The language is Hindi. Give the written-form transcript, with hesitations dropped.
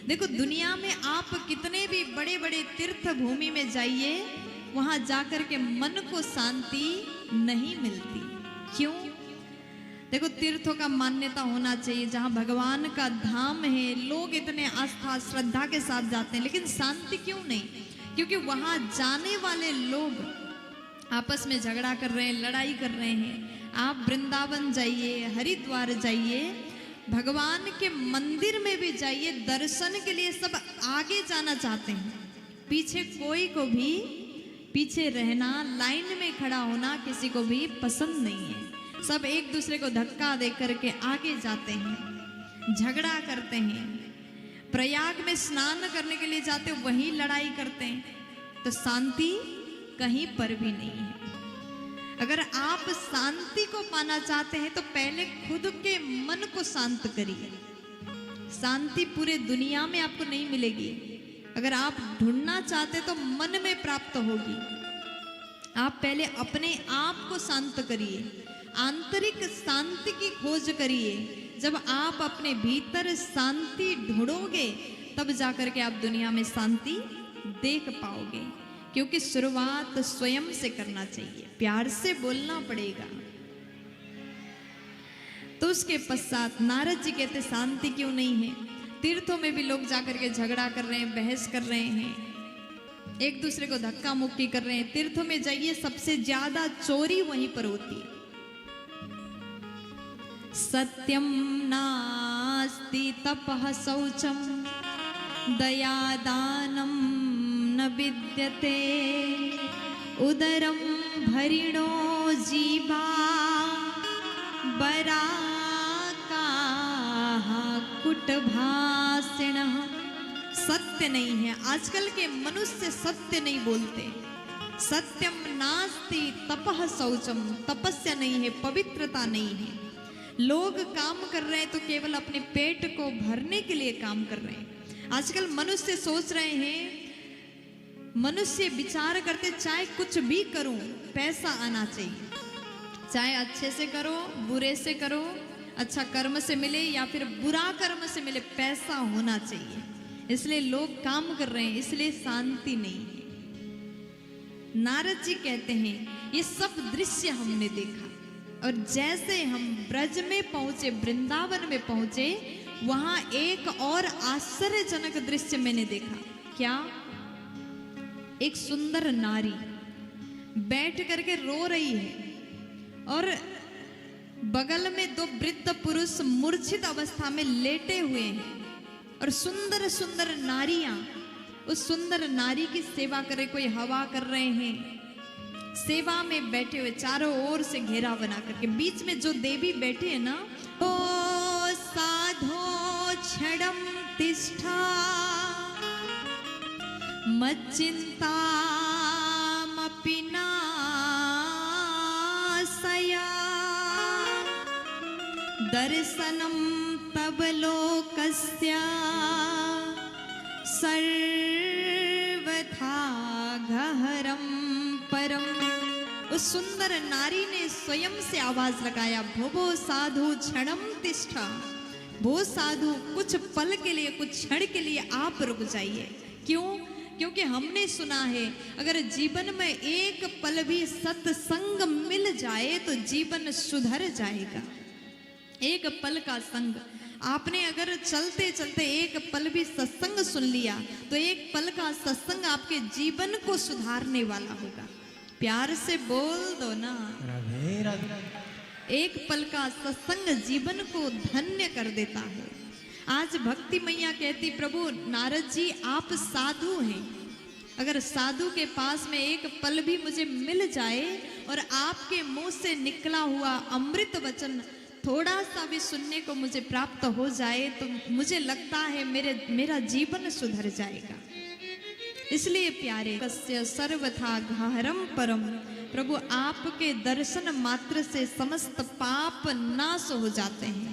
देखो दुनिया में आप कितने भी बड़े बड़े तीर्थ भूमि में जाइए, वहां जाकर के मन को शांति नहीं मिलती। क्यों? देखो तीर्थों का मान्यता होना चाहिए, जहां भगवान का धाम है, लोग इतने आस्था श्रद्धा के साथ जाते हैं, लेकिन शांति क्यों नहीं? क्योंकि वहां जाने वाले लोग आपस में झगड़ा कर रहे हैं, लड़ाई कर रहे हैं। आप वृंदावन जाइए, हरिद्वार जाइए, भगवान के मंदिर में भी जाइए, दर्शन के लिए सब आगे जाना चाहते हैं, पीछे कोई को भी पीछे रहना, लाइन में खड़ा होना किसी को भी पसंद नहीं है। सब एक दूसरे को धक्का दे करके आगे जाते हैं, झगड़ा करते हैं। प्रयाग में स्नान करने के लिए जाते वहीं लड़ाई करते हैं। तो शांति कहीं पर भी नहीं है। अगर आप शांति को पाना चाहते हैं तो पहले खुद के मन को शांत करिए। शांति पूरे दुनिया में आपको नहीं मिलेगी। अगर आप ढूंढना चाहते तो मन में प्राप्त होगी। आप पहले अपने आप को शांत करिए, आंतरिक शांति की खोज करिए। जब आप अपने भीतर शांति ढूंढोगे तब जाकर के आप दुनिया में शांति देख पाओगे। क्योंकि शुरुआत स्वयं से करना चाहिए, प्यार से बोलना पड़ेगा। तो उसके पश्चात नारद जी कहते शांति क्यों नहीं है? तीर्थों में भी लोग जाकर के झगड़ा कर रहे हैं, बहस कर रहे हैं, एक दूसरे को धक्का मुक्की कर रहे हैं। तीर्थों में जाइए, सबसे ज्यादा चोरी वहीं पर होती है। सत्यम नास्ति तपः शौचम दया दानम न विद्यते उदरम भरिणो जीवा बराकाः कुटभाषिणः। सत्य नहीं है। आजकल के मनुष्य सत्य नहीं बोलते। सत्यम नास्ति तपः शौचम, तपस्या नहीं है, पवित्रता नहीं है। लोग काम कर रहे हैं तो केवल अपने पेट को भरने के लिए काम कर रहे हैं। आजकल मनुष्य सोच रहे हैं, मनुष्य विचार करते चाहे कुछ भी करूं पैसा आना चाहिए, चाहे अच्छे से करो बुरे से करो, अच्छा कर्म से मिले या फिर बुरा कर्म से मिले, पैसा होना चाहिए। इसलिए लोग काम कर रहे हैं, इसलिए शांति नहीं है। नारद जी कहते हैं ये सब दृश्य हमने देखा, और जैसे हम ब्रज में पहुंचे, वृंदावन में पहुंचे, वहां एक और आश्चर्यजनक दृश्य मैंने देखा। क्या? एक सुंदर नारी बैठ करके रो रही है और बगल में दो वृद्ध पुरुष मूर्छित अवस्था में लेटे हुए हैं, और सुंदर सुंदर नारियां उस सुंदर नारी की सेवा कर रहे, कोई हवा कर रहे हैं, सेवा में बैठे हुए, चारों ओर से घेरा बना करके। बीच में जो देवी बैठी है ना, ओ साधो क्षणम तिष्ठा मच्चिंतामपि नाशया दर्शनम तव लोकस्य सर्वथा गहरम परम। उस सुंदर नारी ने स्वयं से आवाज लगाया, भो साधु क्षणम तिष्ठा। वो साधु कुछ पल के लिए, कुछ क्षण के लिए आप रुक जाइए। क्यों? क्योंकि हमने सुना है अगर जीवन में एक पल भी सत्संग मिल जाए तो जीवन सुधर जाएगा। एक पल का संग, आपने अगर चलते चलते एक पल भी सत्संग सुन लिया तो एक पल का सत्संग आपके जीवन को सुधारने वाला होगा। प्यार से बोल दो ना, राधे राधे। एक पल का सत्संग जीवन को धन्य कर देता है। आज भक्ति मैया कहती, प्रभु नारद जी आप साधु हैं, अगर साधु के पास में एक पल भी मुझे मिल जाए और आपके मुंह से निकला हुआ अमृत वचन थोड़ा सा भी सुनने को मुझे प्राप्त हो जाए तो मुझे लगता है मेरा जीवन सुधर जाएगा। इसलिए प्यारे, कस्य सर्वथा गहरम परम, प्रभु आपके दर्शन मात्र से समस्त पाप नाश हो जाते हैं।